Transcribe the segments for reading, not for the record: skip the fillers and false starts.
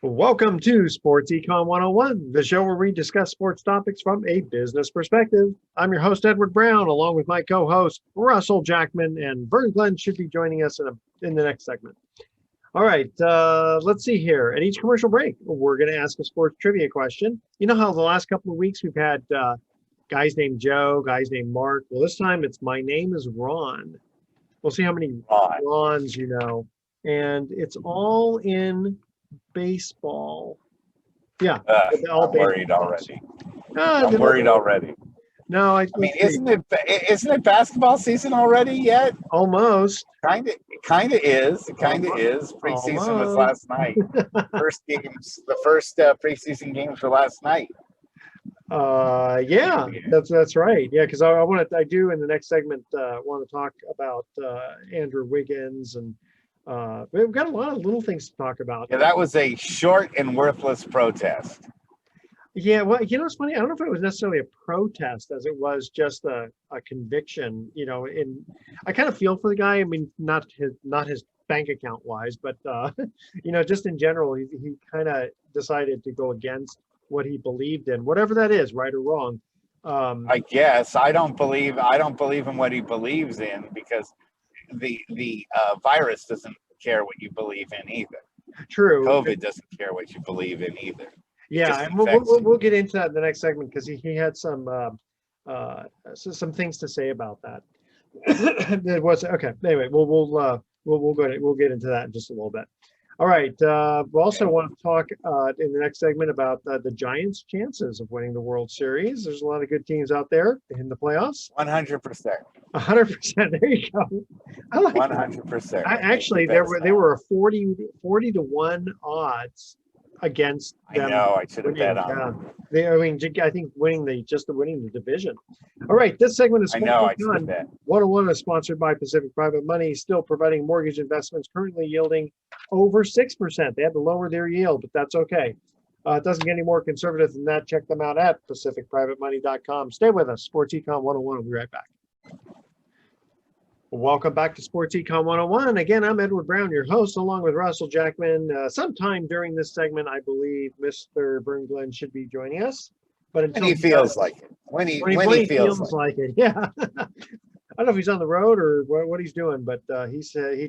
Welcome to Sports Econ 101, the show where we discuss sports topics from a business perspective. I'm your host, Edward Brown, along with my co-host, Russell Jackman, and Vern Glenn should be joining us in the next segment. All right, let's see here. At each commercial break, we're going to ask a sports trivia question. You know how the last couple of weeks we've had guys named Joe, guys named Mark? Well, this time it's my name is Ron. We'll see how many Rons you know. And it's all in baseball. Yeah. I'm worried already. I'm worried already. No, I mean, isn't it basketball season already yet? Almost. Kind of is. It kind of is. Preseason was last night. The first preseason games were last night. Yeah, that's right. Yeah, because I do in the next segment want to talk about Andrew Wiggins, and we've got a lot of little things to talk about. Yeah, that was a short and worthless protest. Yeah, well, you know, it's funny. I don't know if it was necessarily a protest as it was just a conviction. You know, I kind of feel for the guy. I mean, not his bank account wise, but you know, just in general, he kind of decided to go against what he believed in, whatever that is, right or wrong. I guess I don't believe in what he believes in, because the virus doesn't care what you believe in either. True. COVID doesn't care what you believe in either. Yeah, and we'll get into that in the next segment, because he had some things to say about that. It was okay. Anyway, we'll get into that in just a little bit. All right. We also want to talk in the next segment about the Giants' chances of winning the World Series. There's a lot of good teams out there in the playoffs. 100%. 100%. There you go. I like 100%. Actually, there were 40 to 1 odds against them. I know. I should have bet on. I think winning the division. All right, this segment is. I know. I should have bet. 101 is sponsored by Pacific Private Money, still providing mortgage investments currently yielding over 6%. They had to lower their yield, but that's okay. It doesn't get any more conservative than that. Check them out at pacificprivatemoney.com. Stay with us. Sports Econ 101. We'll be right back. Welcome back to Sports Econ 101. Again, I'm Edward Brown, your host, along with Russell Jackman. Sometime during this segment, I believe Mr. Vern Glenn should be joining us. But until he feels like it. When he feels like it. Yeah. I don't know if he's on the road or what he's doing, but he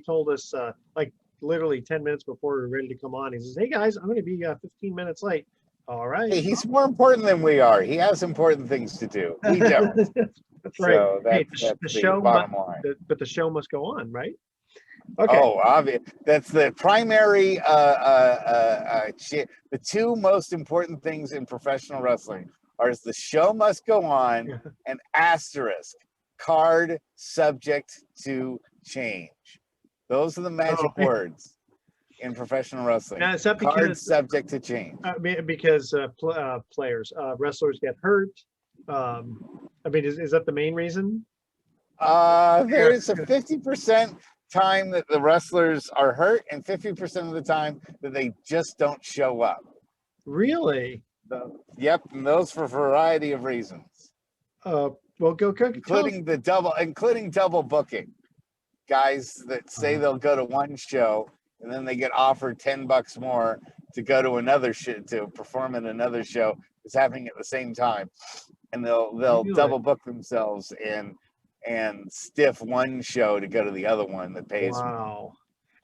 told us like literally 10 minutes before we were ready to come on. He says, "Hey guys, I'm going to be 15 minutes late." All right. Hey, he's more important than we are. He has important things to do. We don't. That's right. So that's the show bottom line. But the show must go on, right? Okay. Oh, obvious. That's the primary. The two most important things in professional wrestling are the show must go on and asterisk card subject to change. Those are the magic words in professional wrestling. Now, is that card subject to change? Because wrestlers get hurt. I mean, is that the main reason? There is a 50% time that the wrestlers are hurt and 50% of the time that they just don't show up. Really? Yep, and those for a variety of reasons. Well, including double booking. Guys that say they'll go to one show and then they get offered $10 more to go to another show to perform in another show that's happening at the same time, and they'll double book themselves and stiff one show to go to the other one that pays. Wow,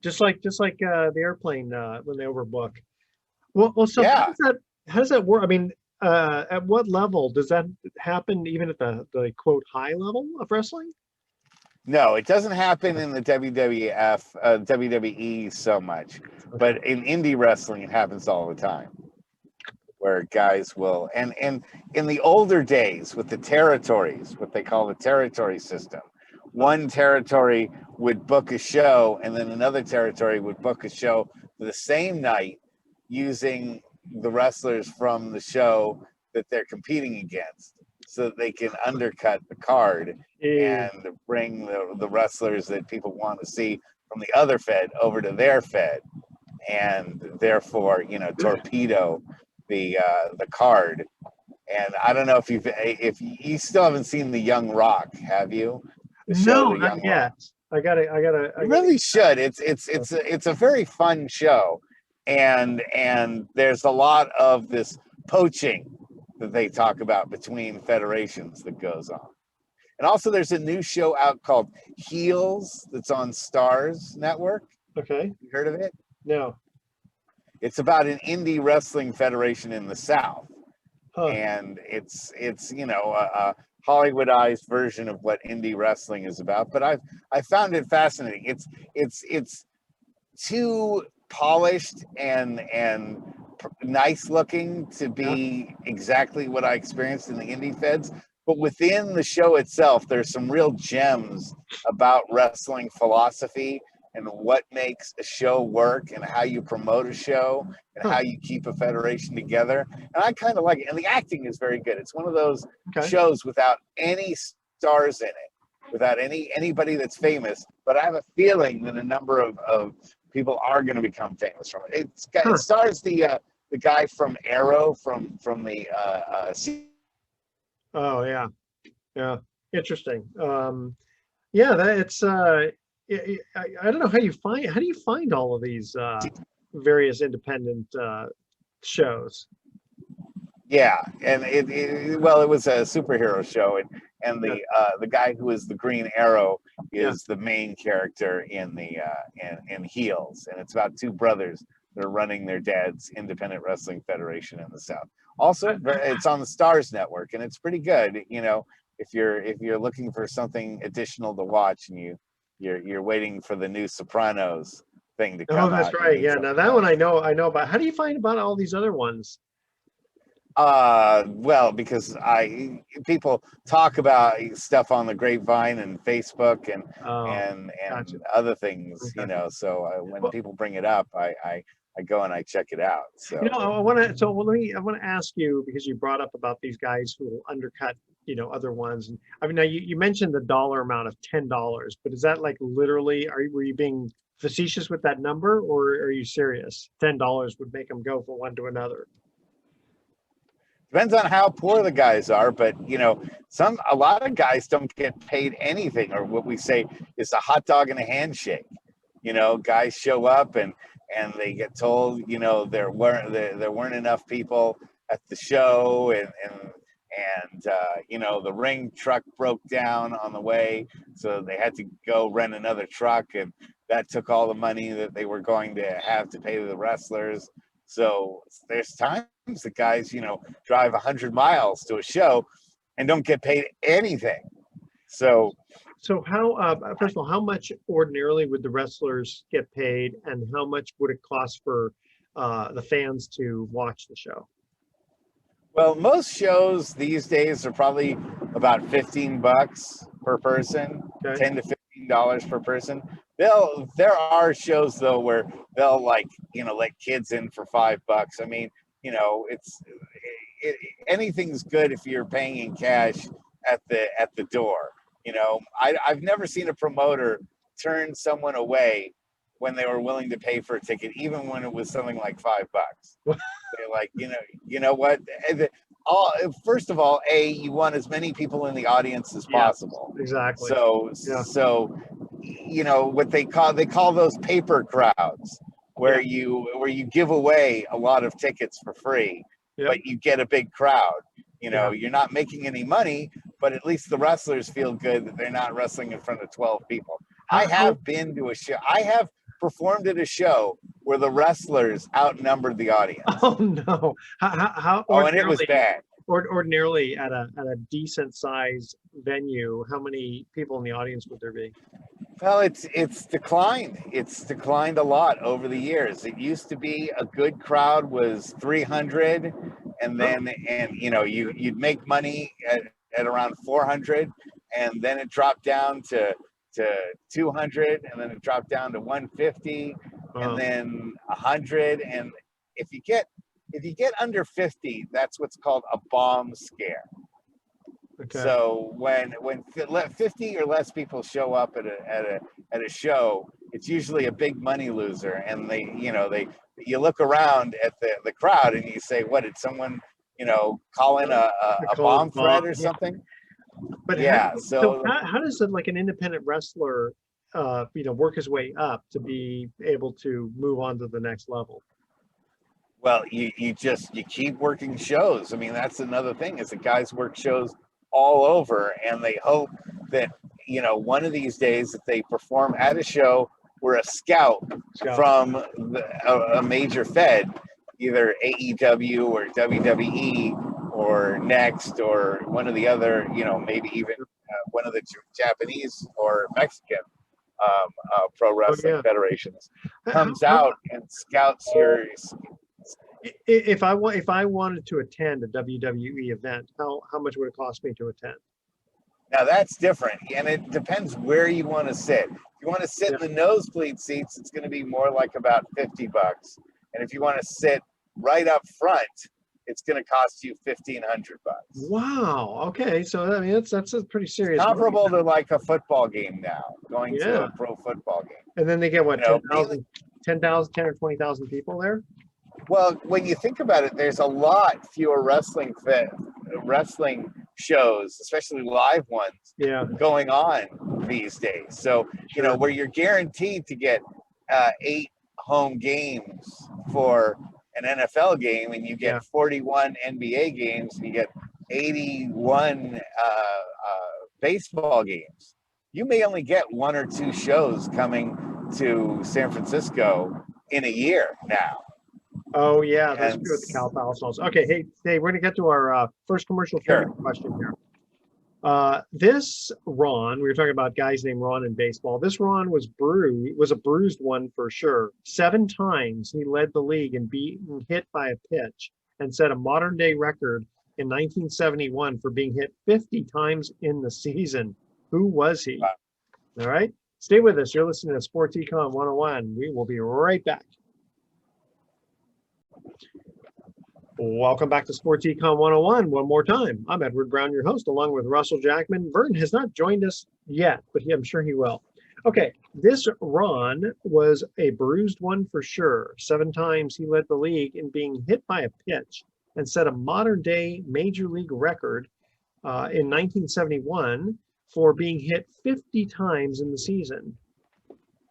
just like the airplane when they overbook. Well, so yeah. How does that work? I mean, at what level does that happen? Even at the quote high level of wrestling? No, it doesn't happen in the WWE so much, but in indie wrestling, it happens all the time, where guys will, and in the older days with the territories, what they call the territory system, one territory would book a show, and then another territory would book a show for the same night using the wrestlers from the show that they're competing against, so that they can undercut the card and bring the wrestlers that people want to see from the other fed over to their fed, and therefore, torpedo the card. And I don't know if you still haven't seen The Young Rock, have you? No, not yet. I gotta. You really should. It's a very fun show. and there's a lot of this poaching that they talk about between federations that goes on. And also there's a new show out called Heels that's on Stars Network. Okay. You heard of it? No. It's about an indie wrestling federation in the South. Huh. And it's a Hollywoodized version of what indie wrestling is about. But I found it fascinating. It's too polished and nice looking to be exactly what I experienced in the indie feds. But within the show itself, there's some real gems about wrestling philosophy and what makes a show work and how you promote a show and how you keep a federation together. And I kind of like it. And the acting is very good. It's one of those shows without any stars in it, without anybody that's famous. But I have a feeling that a number of people are going to become famous from it. It stars the guy from Arrow from the Oh yeah, interesting. Yeah, that it's I don't know how do you find all of these various independent shows? Yeah, and it was a superhero show, and the guy who is the Green Arrow is the main character in the in Heels, and it's about two brothers that are running their dad's independent wrestling federation in the South. Also, it's on the Stars Network, and it's pretty good. You know, if you're looking for something additional to watch, and you're waiting for the new Sopranos thing to come out. Oh, that's right. Yeah, now that one I know about. How do you find about all these other ones? Well, because people talk about stuff on the grapevine and Facebook and Gotcha. other things, you know. So when people bring it up, I go and I check it out. So I want to. So I want to ask you, because you brought up about these guys who will undercut, other ones. And I mean, now you mentioned the dollar amount of $10, but is that like literally? Were you being facetious with that number, or are you serious? $10 would make them go from one to another. depends on how poor the guys are, but a lot of guys don't get paid anything, or what we say is a hot dog and a handshake. Guys show up and they get told there weren't enough people at the show, and the ring truck broke down on the way, so they had to go rent another truck, and that took all the money that they were going to have to pay the wrestlers. So there's times that guys, drive 100 miles to a show and don't get paid anything. So how, first of all, how much ordinarily would the wrestlers get paid, and how much would it cost for the fans to watch the show? Well, most shows these days are probably about $15 per person, Okay. $10 to $15 per person. There are shows though where they'll let kids in for $5. I mean, anything's good if you're paying in cash at the door. I've never seen a promoter turn someone away when they were willing to pay for a ticket, even when it was something like $5. They're like, you know what? First of all, you want as many people in the audience as possible. Exactly. So what they call those paper crowds, where you give away a lot of tickets for free, but you get a big crowd. You're not making any money, but at least the wrestlers feel good that they're not wrestling in front of 12 people. I have been to a show. I have performed at a show where the wrestlers outnumbered the audience. Oh no! How and it was bad. Ordinarily, at a decent size venue, how many people in the audience would there be? Well, it's declined. It's declined a lot over the years. It used to be a good crowd was 300, and then you'd make money at around 400, and then it dropped down to 200, and then it dropped down to 150, and then 100. And if you get under 50, that's what's called a bomb scare. Okay. So when 50 or less people show up at a show, it's usually a big money loser, and you look around at the crowd and you say, what, did someone call in a bomb threat or something? But how does it, like an independent wrestler work his way up to be able to move on to the next level? Well, you keep working shows. I mean, that's another thing is that guys work shows all over, and they hope that one of these days that they perform at a show where a scout from a major fed, either AEW or WWE or Next or one of the other, maybe even one of the Japanese or Mexican pro wrestling federations comes out and scouts your. If I wanted to attend a WWE event, how much would it cost me to attend? Now that's different, and it depends where you want to sit. If you want to sit in the nosebleed seats, it's going to be more like about $50. And if you want to sit right up front, it's going to cost you $1,500. Wow. Okay. So I mean, that's a pretty serious. Comparable to like a football game now, going to a pro football game. And then they get what, 10,000, 10 or 20,000 people there? Well, when you think about it, there's a lot fewer wrestling shows, especially live ones, going on these days. So, where you're guaranteed to get 8 home games for an NFL game, and you get 41 NBA games, and you get 81 baseball games. You may only get 1 or 2 shows coming to San Francisco in a year now. Oh yeah, that's true with the Cal Palace also. Okay, hey, we're gonna get to our first commercial question here. This Ron, we were talking about guys named Ron in baseball. This Ron was a bruised one for sure. 7 times he led the league in being hit by a pitch and set a modern day record in 1971 for being hit 50 times in the season. Who was he? Wow. All right, stay with us. You're listening to Sports Econ 101. We will be right back. Welcome back to Sports Econ 101 one more time. I'm Edward Brown, your host, along with Russell Jackman. Vern has not joined us yet, but I'm sure he will. Okay, this Ron was a bruised one for sure. 7 times he led the league in being hit by a pitch and set a modern-day major league record in 1971 for being hit 50 times in the season.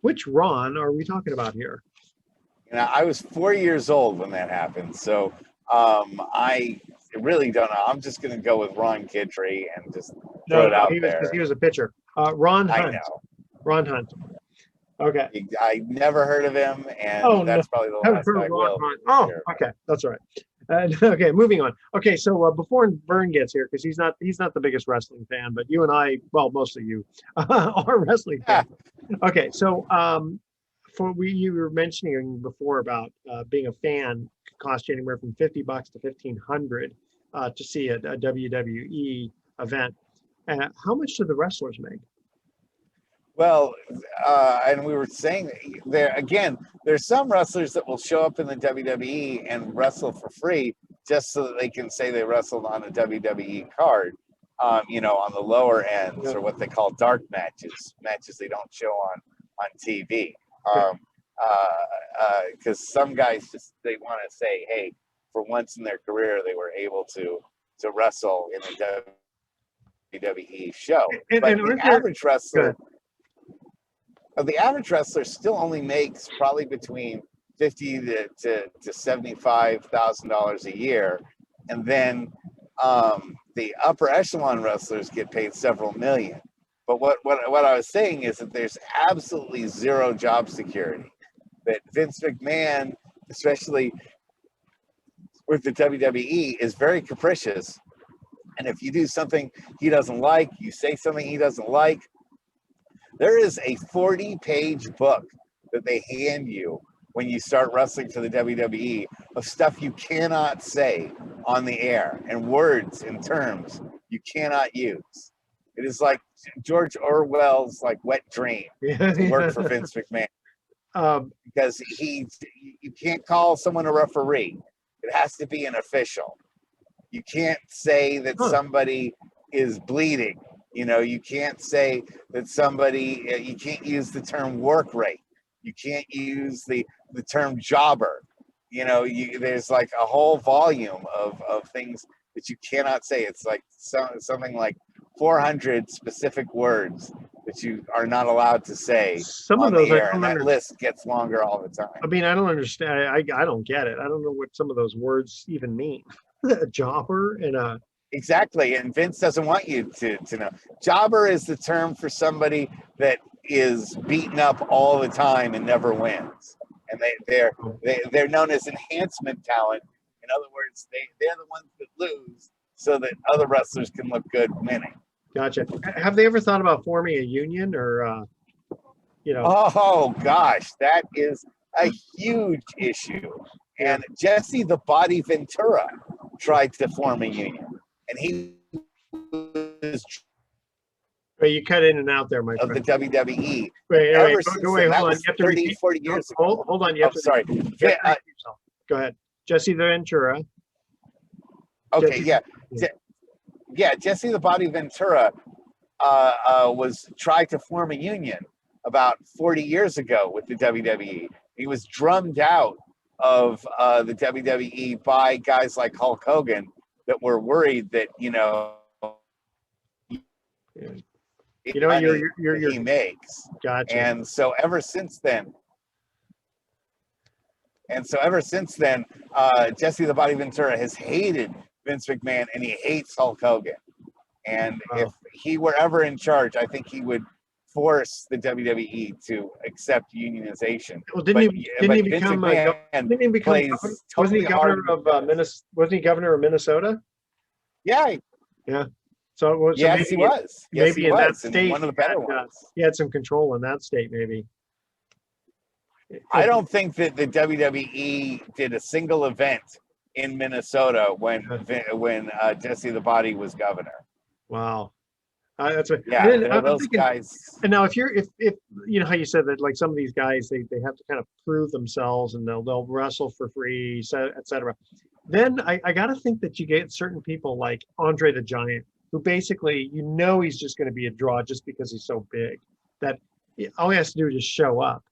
Which Ron are we talking about here? I was 4 years old when that happened, so I really don't know. I'm just going to go with Ron Kidry and just throw it out there. Because he was a pitcher. Ron Hunt. I know. Ron Hunt. Okay. I never heard of him, and that's probably the last I will. Oh, okay. That's all right. Okay, moving on. Okay, so before Vern gets here, because he's not the biggest wrestling fan, but you and I, well, mostly you, are wrestling fans. Okay, so you were mentioning before about being a fan cost you anywhere from $50 to $1,500 to see a WWE event. How much do the wrestlers make? Well, and we were saying there's some wrestlers that will show up in the WWE and wrestle for free just so that they can say they wrestled on a WWE card, on the lower ends, or what they call dark matches they don't show on TV. Because some guys they want to say, hey, for once in their career they were able to wrestle in a WWE show. But the average wrestler still only makes probably between $50,000 to $75,000 a year, and then the upper echelon wrestlers get paid several million. But what I was saying is that there's absolutely zero job security. That Vince McMahon, especially with the WWE, is very capricious. And if you do something he doesn't like, you say something he doesn't like, there is a 40-page book that they hand you when you start wrestling for the WWE of stuff you cannot say on the air and words and terms you cannot use. It is like George Orwell's wet dream to work for Vince McMahon. Because you can't call someone a referee. It has to be an official. You can't say that somebody is bleeding. You can't say that somebody, you can't use the term work rate. You can't use the term jobber. There's like a whole volume of things that you cannot say. It's like something like 400 specific words that you are not allowed to say Some of on those the I air, don't and that understand. list gets longer all the time. I mean, I don't understand. I don't get it. I don't know what some of those words even mean. A jobber and a Exactly, and Vince doesn't want you to know. Jobber is the term for somebody that is beaten up all the time and never wins, and they're known as enhancement talent. In other words, they're the ones that lose so that other wrestlers can look good winning. gotcha. Have they ever thought about forming a union or you know? Oh gosh, that is a huge issue. And Jesse the Body Ventura tried to form a union, and he was Wait, you cut in and out there, my of the friend. WWE. Wait, Ever go since away. then, that Hold on. was You have to 30, repeat. 40 years ago. Hold on. You have to. Sorry. You have to repeat yourself. Go ahead. Jesse the Ventura. Okay, Jesse, yeah. Jesse the Body Ventura was tried to form a union about 40 years ago with the WWE. He was drummed out of the WWE by guys like Hulk Hogan that were worried that he makes. Gotcha. And so ever since then, Jesse the Body Ventura has hated Vince McMahon and he hates Hulk Hogan. And if he were ever in charge, I think he would force the WWE to accept unionization. Well, didn't he become wasn't he governor of Minnesota? Yeah. Yeah. So yes, he was. Yes, maybe he in was. that state, one of the better ones. He had some control in that state, maybe. I don't think that the WWE did a single event in Minnesota when Jesse the Body was governor. Wow. That's right. Yeah, those guys. And now, if you know how you said that, like some of these guys, they have to kind of prove themselves, and they'll wrestle for free, etc. Then I got to think that you get certain people like Andre the Giant, who basically he's just going to be a draw just because he's so big. That all he has to do is just show up,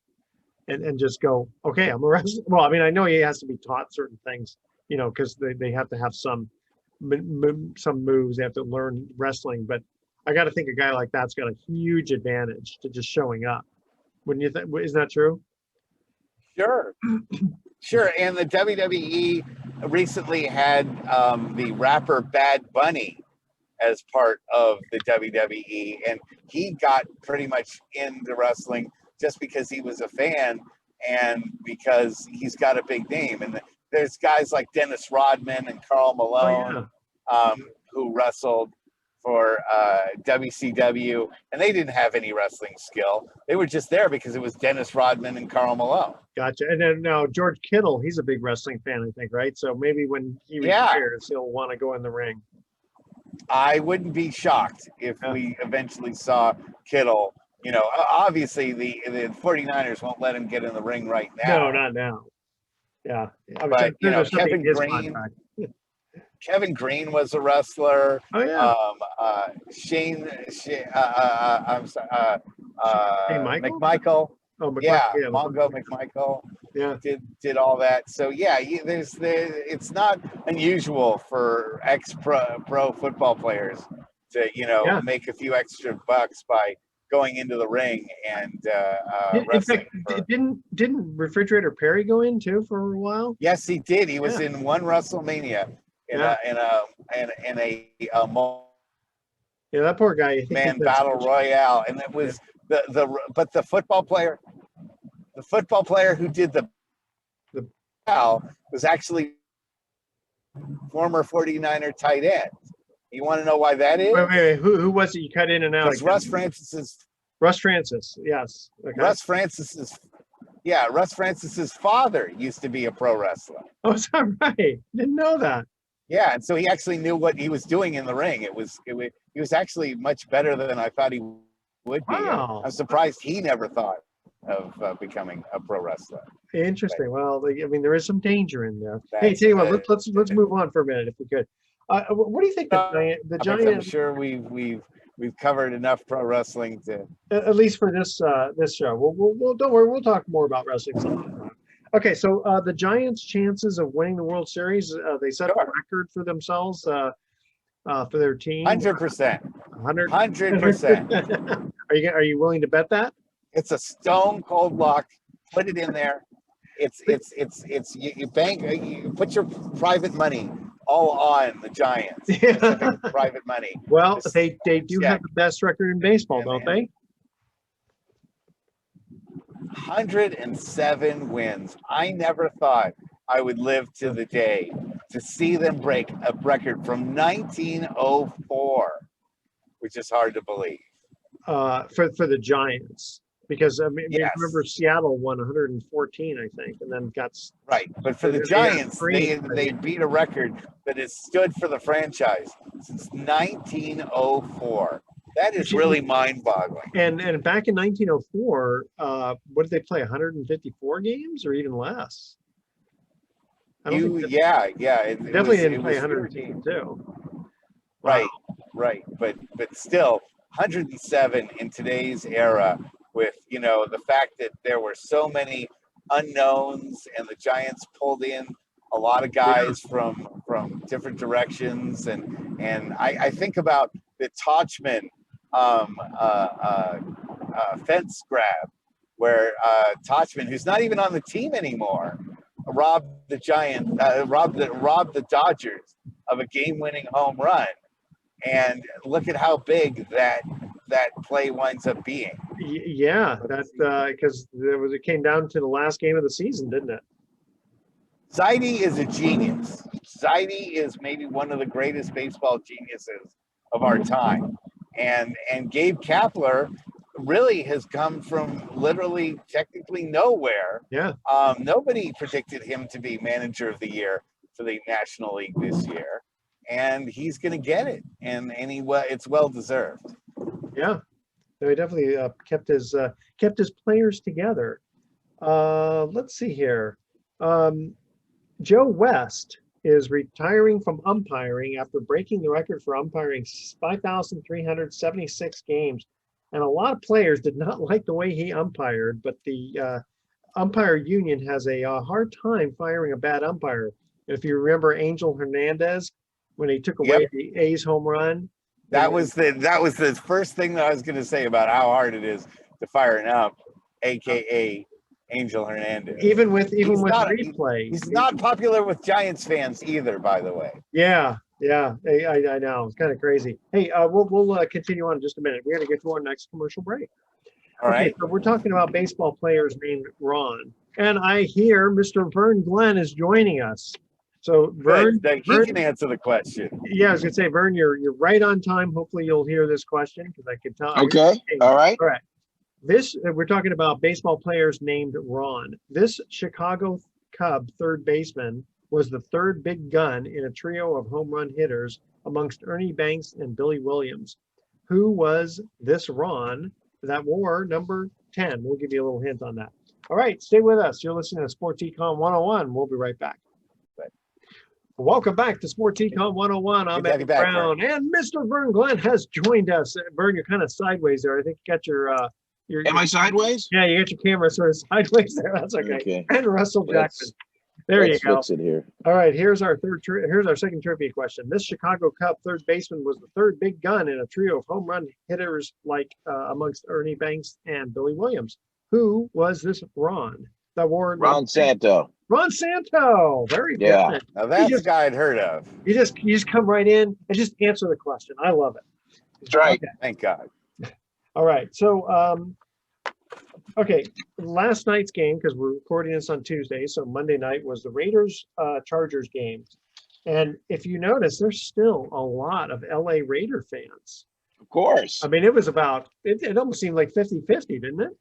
and just go, okay, I'm a wrestler. Well, I mean, I know he has to be taught certain things, because they have to have some moves. They have to learn wrestling, but I got to think a guy like that's got a huge advantage to just showing up. Wouldn't you think? Isn't that true? Sure. And the WWE recently had the rapper Bad Bunny as part of the WWE, and he got pretty much into wrestling just because he was a fan and because he's got a big name. And there's guys like Dennis Rodman and Karl Malone who wrestled for WCW, and they didn't have any wrestling skill. They were just there because it was Dennis Rodman and Karl Malone. Gotcha. And then now George Kittle, he's a big wrestling fan, I think, right? So maybe when he retires, he'll want to go in the ring. I wouldn't be shocked if we eventually saw Kittle. Obviously the 49ers won't let him get in the ring right now. No, not now. Yeah. But Kevin Green was a wrestler. Oh yeah. McMichael. Oh, McMichael. Yeah, Mongo McMichael. Yeah. Did all that. So yeah, it's not unusual for ex-pro football players to make a few extra bucks by going into the ring and in fact, didn't Refrigerator Perry go in too for a while? Yes, he did. He was in one WrestleMania in a that poor guy. Man battle royale, and it was the football player who did the was actually former 49er tight end. You want to know why that is? Wait. Who was it? You cut in and out. Russ Francis. Yes. Okay. Russ Francis's father used to be a pro wrestler. Oh, is that right? Didn't know that. Yeah, and so he actually knew what he was doing in the ring. He was actually much better than I thought he would be. Wow. I'm surprised he never thought of becoming a pro wrestler. Interesting. Well, I mean, there is some danger in there. Hey, tell you what, let's move on for a minute if we could. What do you think the Giant? I'm sure we've covered enough pro wrestling to at least for this show. We'll don't worry. We'll talk more about wrestling sometime. Okay, so the Giants' chances of winning the World Series, they set a record for themselves. for their team? 100%. 100. 100%. Are you willing to bet that? It's a stone cold lock. Put it in there. You bank, you put your private money all on the Giants. Pacific private money. Well, they do have the best record in baseball, don't they? 107 wins. I never thought I would live to the day to see them break a record from 1904, which is hard to believe. For the Giants, because I mean, Yes. remember Seattle won 114, I think, and then got right. But for the Giants, they beat a record that has stood for the franchise since 1904. That is really mind-boggling. And back in 1904, what did they play? 154 games or even less? Yeah. Definitely didn't play 152. Right, right. But still, 107 in today's era, with the fact that there were so many unknowns, and the Giants pulled in a lot of guys from different directions, and I think about the Tachman fence grab, where Tachman, who's not even on the team anymore, robbed the Dodgers of a game-winning home run, and look at how big that play winds up being. Yeah, that's because it came down to the last game of the season, didn't it? Zaidi is a genius. Zaidi is maybe one of the greatest baseball geniuses of our time. And Gabe Kapler really has come from literally technically nowhere. Yeah. Nobody predicted him to be manager of the year for the National League this year. And he's going to get it. And it's well deserved. Yeah. So he definitely kept his players together. Let's see here. Joe West is retiring from umpiring after breaking the record for umpiring 5,376 games. And a lot of players did not like the way he umpired, but the umpire union has a hard time firing a bad umpire. If you remember Angel Hernandez, when he took away the A's home run. That was the first thing that I was going to say about how hard it is to fire an ump, aka Angel Hernandez. Even with replay. He's not popular with Giants fans either, by the way. Yeah, I know. It's kind of crazy. Hey, we'll continue on in just a minute. We're going to get to our next commercial break. All right. So we're talking about baseball players named Ron, and I hear Mr. Vern Glenn is joining us. So Vern, he can answer the question. Yeah, I was gonna say, Vern, you're right on time. Hopefully, you'll hear this question because I can tell. Okay. All right. We're talking about baseball players named Ron. This Chicago Cub third baseman was the third big gun in a trio of home run hitters amongst Ernie Banks and Billy Williams. Who was this Ron that wore number 10? We'll give you a little hint on that. All right, stay with us. You're listening to Sports Econ 101. We'll be right back. Welcome back to Sports Econ 101. I'm Edward Brown, and Mr. Vern Glenn has joined us. Vern, you're kind of sideways there. I think you got your Am I sideways? Yeah, you got your camera sort of sideways there. That's okay. And Russell Jackson. There you go. Fix it here. All right, here's our second trivia question. This Chicago Cub third baseman was the third big gun in a trio of home run hitters amongst Ernie Banks and Billy Williams. Who was this Ron that wore Ron Santo? Ron Santo. Very good. Yeah. Now that's a guy I'd heard of. You just come right in and just answer the question. I love it. That's right. Okay. Thank God. All right. So, okay. Last night's game, because we're recording this on Tuesday, so Monday night was the Raiders Chargers game. And if you notice, there's still a lot of LA Raider fans. Of course. I mean, it was it almost seemed like 50-50, didn't it?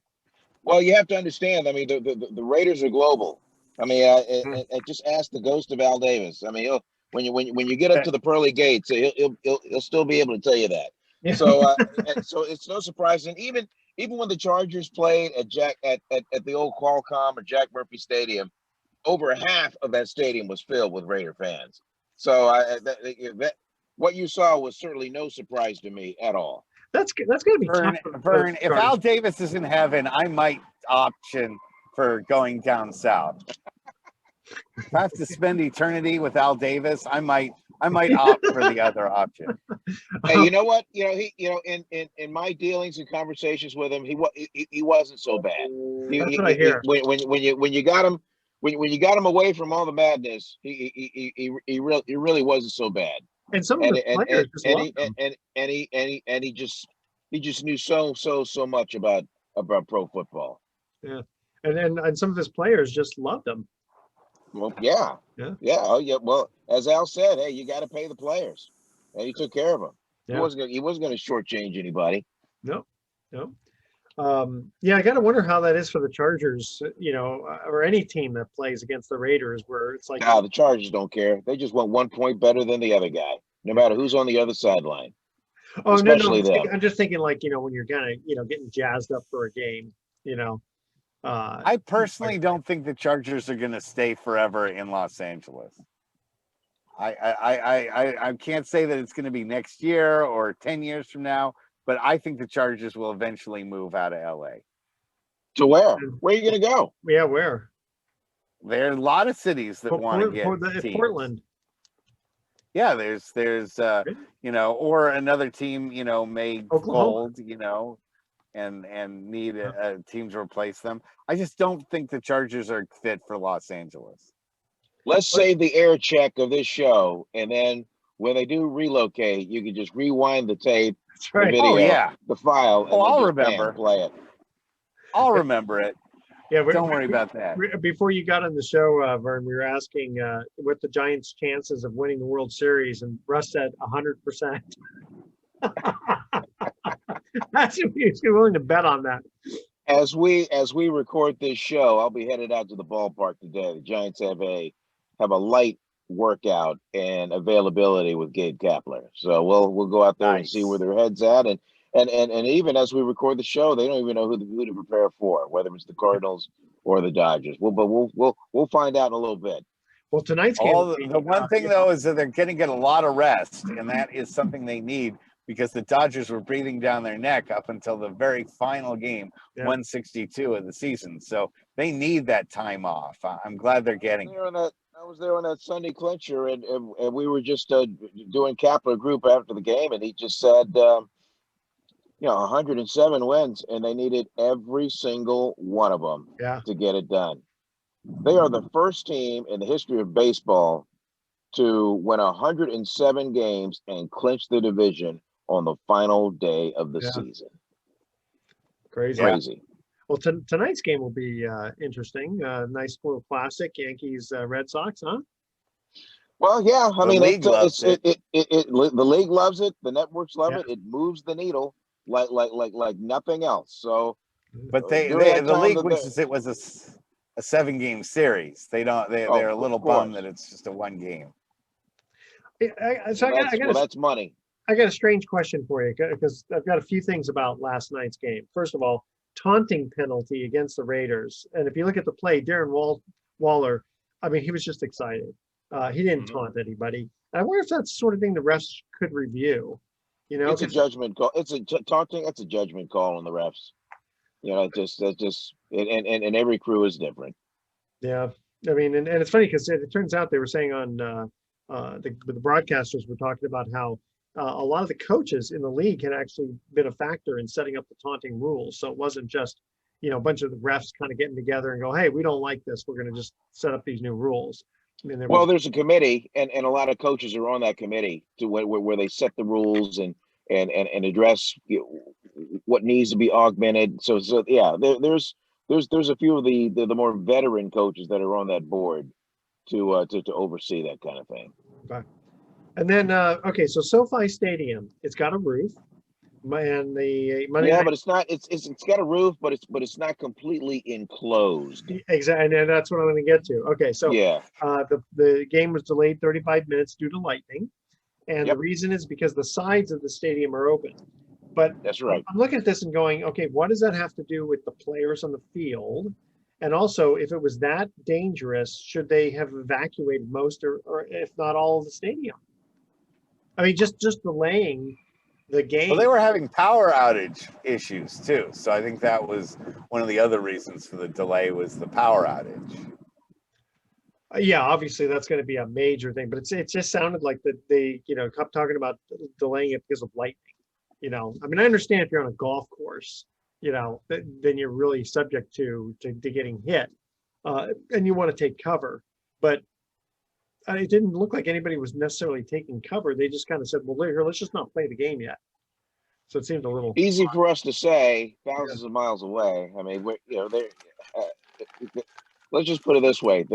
Well, you have to understand, I mean, the Raiders are global. I mean, I just ask the ghost of Al Davis. I mean, when you get up to the pearly gates, he'll still be able to tell you that. Yeah. So so it's no surprise. And even when the Chargers played at the old Qualcomm or Jack Murphy Stadium, over half of that stadium was filled with Raider fans. So what you saw was certainly no surprise to me at all. That's going to be Vern, if Al Davis is in heaven, I might option for going down south. If I have to spend eternity with Al Davis, I might I might opt for the other option. Hey, you know what? In my dealings and conversations with him, he wasn't so bad. That's what I hear. When you got him when you got him away from all the madness, he really wasn't so bad. And some of the players just love him. And he just knew so much about pro football. Yeah, and some of his players just loved him. Well, yeah. Oh, yeah. Well, as Al said, hey, you got to pay the players, and he took care of them. Yeah. He wasn't going to shortchange anybody. No. Yeah, I gotta wonder how that is for the Chargers, or any team that plays against the Raiders, where it's like, the Chargers don't care. They just want 1 point better than the other guy, no matter who's on the other sideline. Oh, especially no. them. I'm just thinking, like, when you're kind of, getting jazzed up for a game, I personally don't think the Chargers are going to stay forever in Los Angeles. I can't say that it's going to be next year or 10 years from now, but I think the Chargers will eventually move out of LA. To where? Where are you going to go? Yeah, where? There are a lot of cities that want to get teams. Portland. Yeah, there's or another team, may Oklahoma. fold, and need a team to replace them. I just don't think the Chargers are fit for Los Angeles. Let's save the air check of this show, and then when they do relocate, you can just rewind the tape, That's right. the video, Oh, yeah. the file, and I'll just, remember. play it. I'll remember it. Yeah, don't worry about that. Before you got on the show, Vern, we were asking what the Giants' chances of winning the World Series, and Russ said 100%. That's if you're willing to bet on that. As we record this show, I'll be headed out to the ballpark today. The Giants have a light workout and availability with Gabe Kapler, so we'll go out there and see where their head's at, and even as we record the show, they don't even know who to prepare for, whether it's the Cardinals or the Dodgers. We'll find out in a little bit. Well, tonight's game. The one thing though is that they're going to get a lot of rest, and that is something they need, because the Dodgers were breathing down their neck up until the very final game, 162 of the season. So they need that time off. I'm glad they're getting it. I was there on that Sunday clincher, and we were just doing Kapler group after the game, and he just said, 107 wins, and they needed every single one of them to get it done. They are the first team in the history of baseball to win 107 games and clinch the division on the final day of the season. Crazy. Well, tonight's game will be interesting. Nice little classic, Yankees, Red Sox, huh? Well, yeah. I mean, the league loves it. The league loves it. The networks love it. It moves the needle like nothing else. So, but the league wishes it was a 7-game series. They're a little bummed that it's just a 1 game. That's money. I got a strange question for you, because I've got a few things about last night's game. First of all, taunting penalty against the Raiders. And if you look at the play, Darren Waller, I mean, he was just excited. He didn't taunt anybody. And I wonder if that's the sort of thing the refs could review. It's a judgment call. Taunting. That's a judgment call on the refs. And every crew is different. Yeah, I mean, and it's funny because it turns out they were saying on the broadcasters were talking about how a lot of the coaches in the league had actually been a factor in setting up the taunting rules. So it wasn't just, a bunch of the refs kind of getting together and go, hey, we don't like this, we're going to just set up these new rules. I mean, there's a committee, and a lot of coaches are on that committee to where they set the rules and address what needs to be augmented. So yeah, there's a few of the more veteran coaches that are on that board to oversee that kind of thing. Okay. And then, so SoFi Stadium, it's got a roof, and the Monday night, but it's not. It's got a roof, but it's not completely enclosed. Exactly, and that's what I'm going to get to. Okay, so the game was delayed 35 minutes due to lightning, and the reason is because the sides of the stadium are open. But that's right. I'm looking at this and going, okay, what does that have to do with the players on the field? And also, if it was that dangerous, should they have evacuated most or if not all of the stadium? I mean, just delaying the game. Well, they were having power outage issues too. So I think that was one of the other reasons for the delay was the power outage. Yeah, obviously that's going to be a major thing, but it just sounded like that they, kept talking about delaying it because of lightning. I mean, I understand if you're on a golf course, then you're really subject to getting hit, and you want to take cover. But it didn't look like anybody was necessarily taking cover. They just kind of said, "Well, here, let's just not play the game yet." So it seemed a little Easy for us to say, thousands of miles away. I mean, let's just put it this way: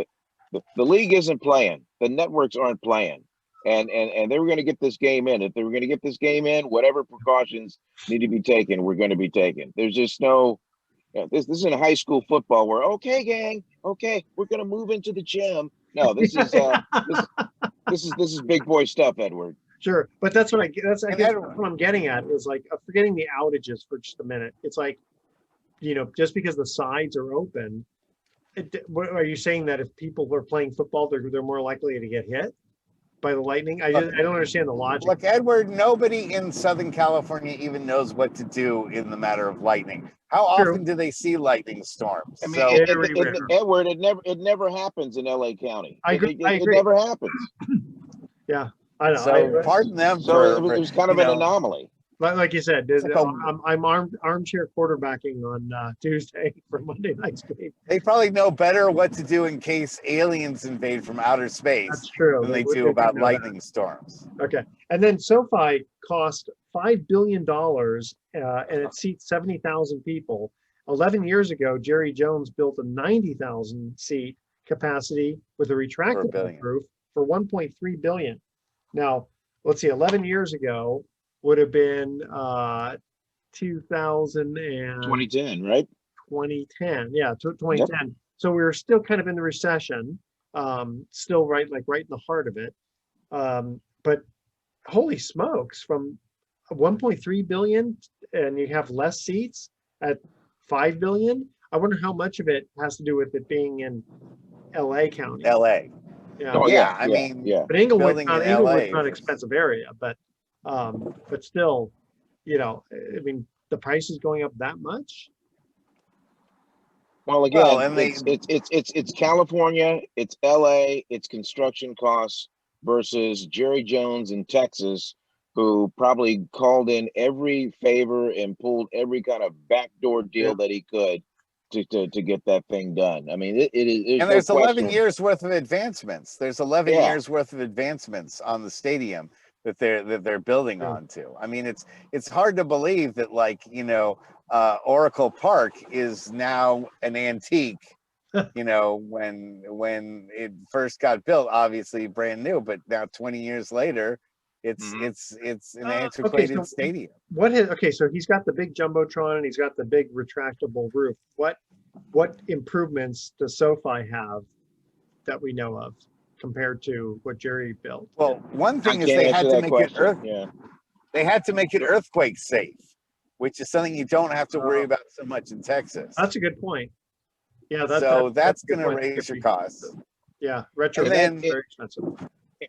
the league isn't playing, the networks aren't playing, and they were going to get this game in. If they were going to get this game in, whatever precautions need to be taken, we're going to be taken. There's just no. This isn't high school football where okay, gang, okay, we're going to move into the gym. No, this is big boy stuff, Edward. Sure, but that's what I guess what I'm getting at is like forgetting the outages for just a minute. It's like, just because the sides are open, what are you saying that if people are playing football, they're more likely to get hit by the lightning? I don't understand the logic. Look, Edward, nobody in Southern California even knows what to do in the matter of lightning. How often do they see lightning storms? I mean, Edward, it never happens in LA County. I agree. It never happens. Yeah. I know. So pardon them. So it was kind of an anomaly. Like you said, I'm armchair quarterbacking on Tuesday for Monday night's game. They probably know better what to do in case aliens invade from outer space. That's true. Than they do about lightning storms. Okay, and then SoFi cost $5 billion, and it seats 70,000 people. 11 years ago, Jerry Jones built a 90,000 seat capacity with a retractable roof for 1.3 billion. Now, let's see, 11 years ago would have been 2010, right? 2010, yeah, 2010. Yep. So we were still kind of in the recession, still right in the heart of it. But holy smokes, from 1.3 billion and you have less seats at 5 billion. I wonder how much of it has to do with it being in LA County. LA. Yeah. Oh, yeah. I mean, but Inglewood's not an expensive area, but still, I mean, the price is going up that much. Well, again, it's California, it's LA, it's construction costs versus Jerry Jones in Texas, who probably called in every favor and pulled every kind of backdoor deal that he could to get that thing done. I mean, it is. And there's 11 years worth of advancements. There's 11 years worth of advancements on the stadium that they're building onto. I mean, it's hard to believe that, like, Oracle Park is now an antique. When it first got built, obviously brand new, but now 20 years later, it's an antiquated stadium. So he's got the big jumbotron and he's got the big retractable roof. What improvements does SoFi have that we know of compared to what Jerry built? Well, one thing is they had to make it earthquake safe, which is something you don't have to worry about so much in Texas. That's a good point. Yeah, that's going to raise your costs. Yeah, retro very expensive.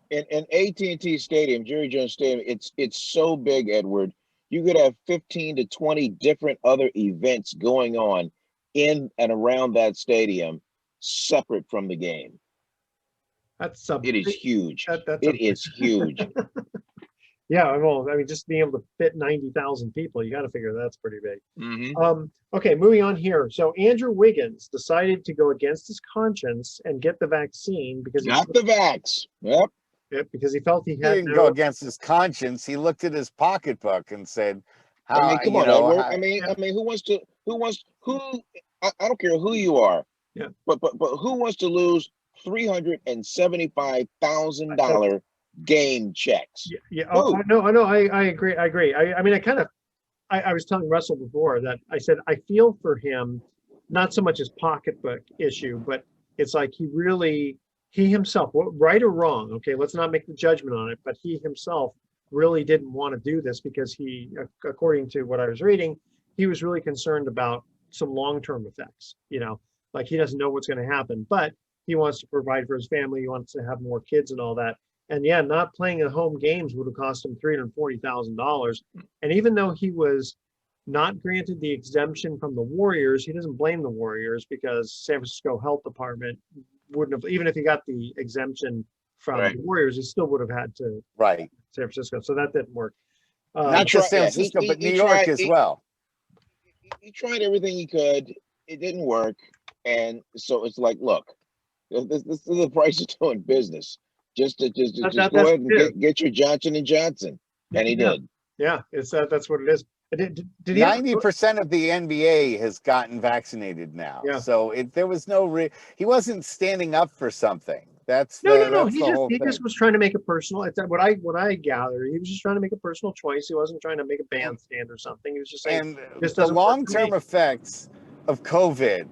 In AT&T Stadium, Jerry Jones Stadium, it's so big, Edward. You could have 15 to 20 different other events going on in and around that stadium, separate from the game. It is huge. It is huge. Yeah, well, I mean, just being able to fit 90,000 people, you got to figure that's pretty big. Mm-hmm. Okay, moving on here. So Andrew Wiggins decided to go against his conscience and get the vaccine because the vax. Yep. Because he felt he didn't go against his conscience. He looked at his pocketbook and said, "Come on, Edward. I mean, who? I don't care who you are. Yeah. But who wants to lose $375,000 game checks? Yeah. Oh, I know. I agree. I mean, I was telling Russell before that I said I feel for him, not so much his pocketbook issue, but it's like he himself, right or wrong, okay, let's not make the judgment on it, but he himself really didn't want to do this because he, according to what I was reading, he was really concerned about some long-term effects, like he doesn't know what's going to happen, but he wants to provide for his family, he wants to have more kids and all that. And yeah, not playing at home games would have cost him $340,000. And even though he was not granted the exemption from the Warriors, he doesn't blame the Warriors because San Francisco Health Department wouldn't have, even if he got the exemption from Right. the Warriors, he still would have had to Right. San Francisco. So that didn't work. Not just San Francisco, but New York as well. He tried everything he could. It didn't work, and so it's like, look, this is the price of doing business. Just go ahead and get your Johnson and Johnson, and he did. Yeah, it's that's what it is. Did he 90% of the NBA has gotten vaccinated now. Yeah. So there was no he wasn't standing up for something. That's no. He just was trying to make a personal. It's what I gather. He was just trying to make a personal choice. He wasn't trying to make a bandstand or something. He was just saying. And the long-term effects of COVID,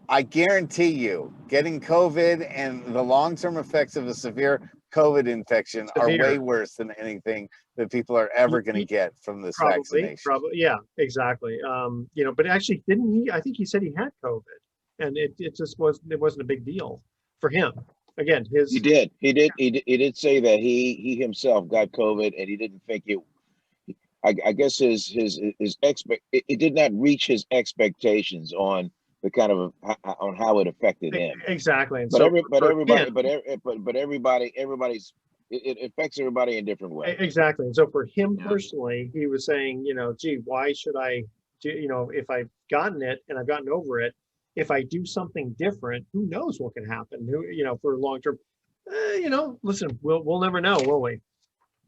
I guarantee you, getting COVID and the long-term effects of a severe COVID infection are way worse than anything that people are ever going to get from this vaccination. Probably, yeah, exactly. But actually, didn't he? I think he said he had COVID, and it just wasn't a big deal for him. Again, he did say that he himself got COVID, and he didn't think it. I guess it did not reach his expectations on the kind of on how it affected him. Exactly. And everybody's it affects everybody in different ways. Exactly. And so for him personally, he was saying, gee, why should I do, if I've gotten it and I've gotten over it, if I do something different, who knows what can happen? For long term, listen, we'll never know, will we?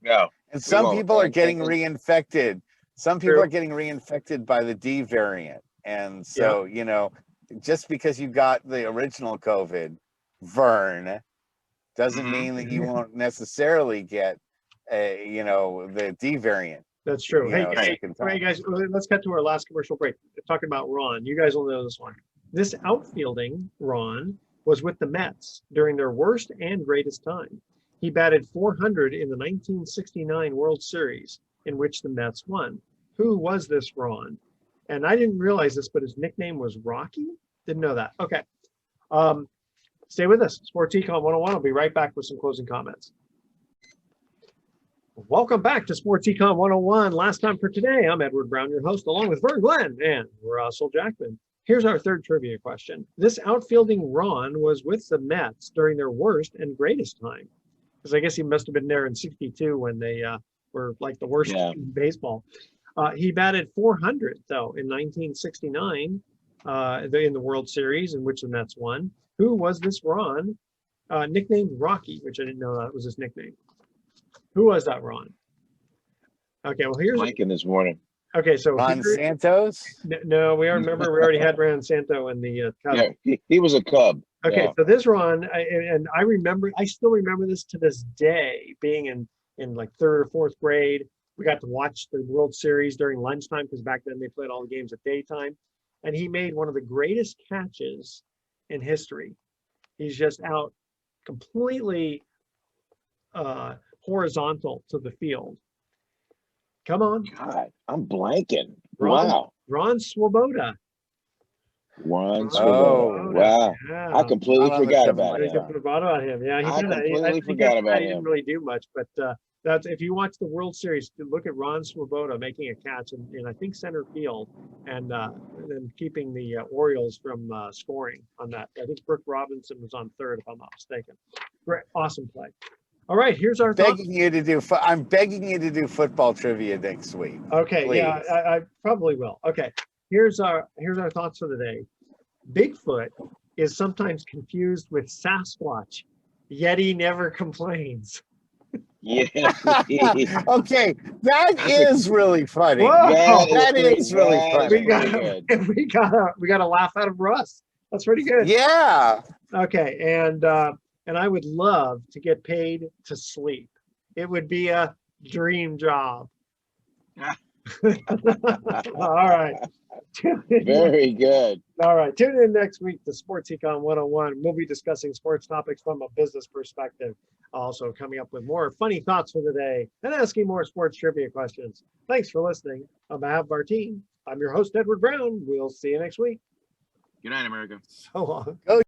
No. And some people are getting reinfected. Some people are getting reinfected by the D variant. And so, just because you got the original COVID, Vern, doesn't mean that you won't necessarily get the D variant. That's true. Hey guys, let's get to our last commercial break. Talking about Ron. You guys will know this one. This outfielding Ron was with the Mets during their worst and greatest time. He batted 400 in the 1969 World Series, in which the Mets won. Who was this Ron? And I didn't realize this, but his nickname was Rocky. Didn't know that. Okay. Stay with us. Sports Econ 101. I'll be right back with some closing comments. Welcome back to Sports Econ 101. Last time for today, I'm Edward Brown, your host, along with Vern Glenn and Russell Jackman. Here's our third trivia question. This outfielding Ron was with the Mets during their worst and greatest time. Because I guess he must have been there in '62 when they were like the worst team in baseball. He batted 400, though, in 1969 in the World Series, in which the Mets won. Who was this Ron? Nicknamed Rocky, which I didn't know that was his nickname. Who was that Ron? Okay, well, here's Lincoln this morning. Okay, so Ron Santos? No, we already had Ron Santo in the Cubs. Yeah, he was a Cub. Okay, so this Ron, I still remember this to this day, being in like third or fourth grade. We got to watch the World Series during lunchtime because back then they played all the games at daytime. And he made one of the greatest catches in history. He's just out completely horizontal to the field. Come on. God, I'm blanking. Ron Swoboda. Ron Swoboda. Wow. Yeah. I completely forgot about him. Yeah, I completely forgot about him. He didn't really do much, but that's if you watch the World Series, look at Ron Swoboda making a catch in I think center field, and then keeping the Orioles from scoring on that. I think Brooke Robinson was on third, if I'm not mistaken. Great, awesome play. All right, here's our I'm begging you to do football trivia next week. Okay, please. Yeah, I probably will. Okay, here's our thoughts for the day. Bigfoot is sometimes confused with Sasquatch, yet he never complains. Yeah. Okay, that is really funny. That is really funny. We got a laugh out of Russ. That's pretty good. Yeah. Okay, and I would love to get paid to sleep. It would be a dream job. All right. Very good. All right. Tune in next week to Sports Econ 101. We'll be discussing sports topics from a business perspective. Also coming up with more funny thoughts for the day and asking more sports trivia questions. Thanks for listening. On behalf of our team, I'm your host, Edward Brown. We'll see you next week. Good night, America. So long. Go